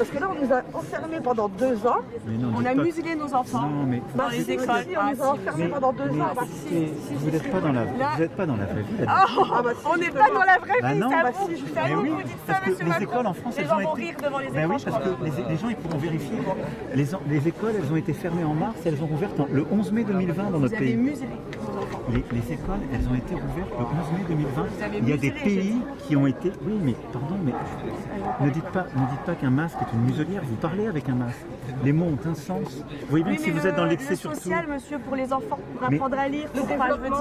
Parce que là, on nous a enfermés pendant 2 ans. On a muselé nos enfants dans les écoles. On nous a enfermés pendant 2 ans. Vous n'êtes pas dans la vraie vie. On n'est pas dans la vraie vie, ça vous. Mais oui, parce que les écoles en France, elles ont été... Ben oui, parce que les gens, ils pourront vérifier. Les écoles, elles ont été fermées en mars, elles ont rouvert le 11 mai 2020 dans notre pays. Les écoles, elles ont été rouvertes le 11 mai 2020. Il y a des pays qui ont été... Oui, mais pardon, mais ne dites pas qu'un masque est une muselière. Vous parlez avec un masque. Les mots ont un sens. Vous voyez bien que si vous êtes dans l'excès surtout... Le social, monsieur, pour les enfants, pour apprendre à lire, je veux dire,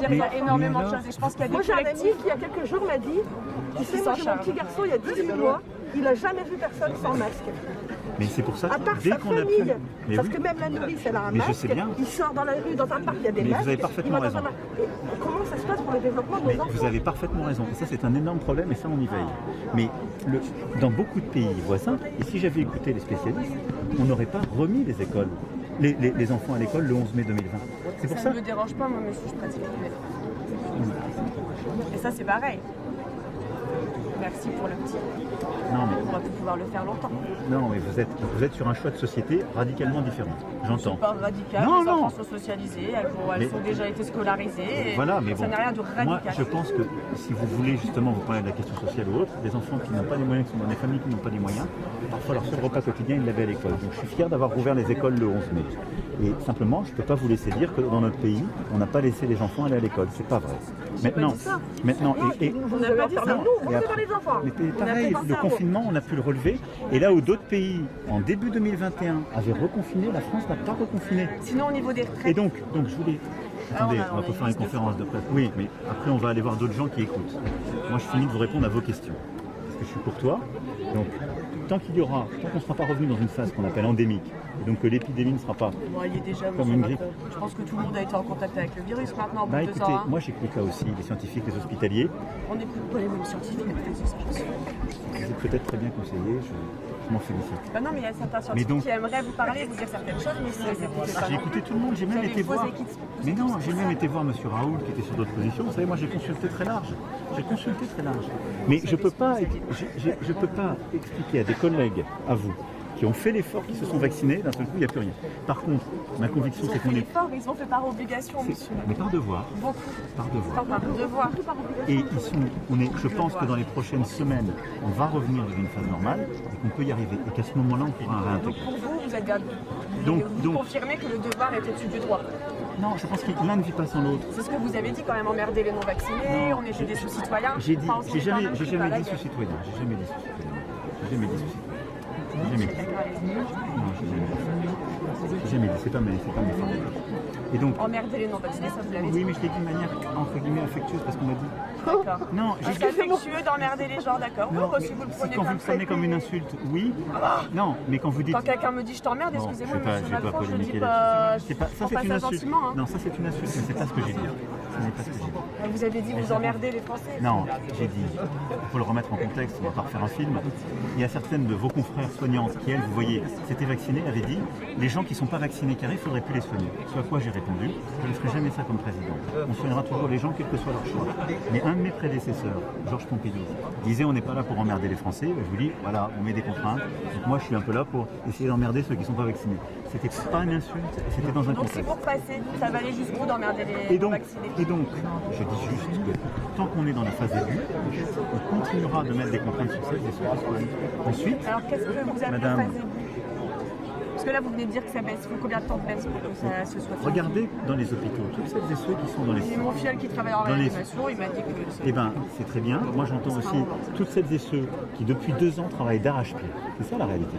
il y a énormément de choses. Et je pense qu'il y a des collectifs... Moi, j'ai un ami qui, il y a quelques jours, m'a dit, tu sais, moi, j'ai mon petit garçon, il y a 18 mois, il n'a jamais vu personne sans masque. Mais c'est pour ça que à part dès sa qu'on a pu... famille, parce que même la nourrice, elle a un masque, je sais bien. il sort dans la rue, dans un parc, il y a des masques. Mais vous avez parfaitement raison. Comment ça se passe pour le développement de nos enfants? Vous avez parfaitement raison. Et ça, c'est un énorme problème et ça, on y veille. Mais dans beaucoup de pays voisins, et si j'avais écouté les spécialistes, on n'aurait pas remis les écoles, les enfants à l'école le 11 mai 2020. C'est pour ça. Ça ne me dérange pas, moi, monsieur, je pratique le métro. Et ça, c'est pareil. Merci pour le petit. Non, mais... On va pouvoir le faire longtemps. Non, mais vous êtes sur un choix de société radicalement différent. J'entends. C'est pas radical, les enfants sont socialisés, elles ont déjà été scolarisées. Voilà, mais bon, ça n'a rien de radical. Moi, je pense que si vous voulez justement vous parler de la question sociale ou autre, des enfants qui n'ont pas les moyens, qui sont dans des familles qui n'ont pas les moyens, parfois leur seul repas quotidien, ils l'avaient à l'école. Donc je suis fier d'avoir rouvert les écoles le 11 mai. Et simplement, je ne peux pas vous laisser dire que dans notre pays, on n'a pas laissé les enfants aller à l'école. C'est pas vrai. Maintenant, on n'a pas dit ça. Nous, on est dans les enfants. Mais pareil, le confinement, on a pu le relever. Et là où d'autres pays, en début 2021, avaient reconfiné, la France n'a pas reconfiné. Sinon, au niveau des retraites. Et donc je voulais... Attendez, on va pas faire une conférence de presse. Oui, mais après, on va aller voir d'autres gens qui écoutent. Moi, je finis de vous répondre à vos questions. Parce que je suis courtois. Donc, tant qu'on ne sera pas revenu dans une phase qu'on appelle endémique, et donc que l'épidémie ne sera pas il est déjà, comme une grippe. Je pense que tout le monde a été en contact avec le virus maintenant. Écoutez, moi j'écoute là aussi les scientifiques, les hospitaliers. On n'écoute pas les mêmes scientifiques avec les hospitaliers. Vous êtes peut-être très bien conseillé, je m'en félicite. Non, mais il y a certains scientifiques qui aimeraient vous parler, vous dire certaines choses, mais c'est écouté pas. J'ai écouté tout le monde, j'ai même été voir. Mais non, j'ai même été voir M. Raoul qui était sur d'autres positions. Vous savez, moi j'ai consulté très large. Mais je peux pas expliquer à des collègues, à vous, qui ont fait l'effort, qui se sont vaccinés, d'un seul coup, il n'y a plus rien. Par contre, ma conviction, c'est qu'on est... Ils ont fait par obligation, monsieur. Mais par devoir. Beaucoup. Par devoir. Par devoir. Et je pense que dans les prochaines semaines, on va revenir dans une phase normale et qu'on peut y arriver. Et qu'à ce moment-là, on pourra réintégrer. Donc pour vous, vous êtes vous confirmez que le devoir est au-dessus du droit? Non, je pense que l'un ne vit pas sans l'autre. C'est ce que vous avez dit quand même, emmerder les non-vaccinés, on était des sous-citoyens. J'ai jamais dit sous-citoyen. Jamais dit, c'est pas mes formes. Et donc, emmerder les non-vaccinés, ça vous l'avez dit? Oui, mais je l'ai dit de manière entre guillemets affectueuse parce qu'on m'a dit. D'accord. Non, j'ai dit affectueux d'emmerder les gens, d'accord. Non, si vous le prenez quand vous le prenez comme une insulte, oui. Non, mais quand vous dites. Quand quelqu'un me dit je t'emmerde, excusez-moi, je vais pas polémiquer là-dessus. Ça c'est une insulte. Non, ça c'est une insulte, mais c'est pas ce que j'ai dit. Vous avez dit vous emmerdez les Français. Non, j'ai dit, il faut le remettre en contexte, on va pas refaire un film. Il y a certaines de vos confrères soignantes qui, elles, vous voyez, s'étaient vaccinées, avaient dit, les gens qui ne sont pas vaccinés qui arrivent, il ne faudrait plus les soigner. Ce à quoi j'ai répondu, je ne ferai jamais ça comme président. On soignera toujours les gens, quel que soit leur choix. Mais un de mes prédécesseurs, Georges Pompidou, disait on n'est pas là pour emmerder les Français. Je vous dis, voilà, on met des contraintes. Donc moi, je suis un peu là pour essayer d'emmerder ceux qui ne sont pas vaccinés. C'était pas une insulte, c'était dans un contexte. Donc si vous repassez, ça valait jusqu'où d'emmerder les vaccinés? Et donc, je dis juste que tant qu'on est dans la phase aiguë, on continuera de mettre des contraintes sur celles et ceux qui soignent. Ensuite, alors qu'est-ce que vous appelez phase aiguë? Parce que là, vous venez de dire que ça baisse. Il faut combien de temps de baisse pour que ça se soit fait? Regardez dans les hôpitaux, toutes celles et ceux qui sont dans les... C'est mon filleul qui travaille en réanimation, il m'a dit que... Eh bien, c'est très bien. Moi, j'entends aussi toutes celles et ceux qui, depuis 2 ans, travaillent d'arrache-pied. C'est ça la réalité.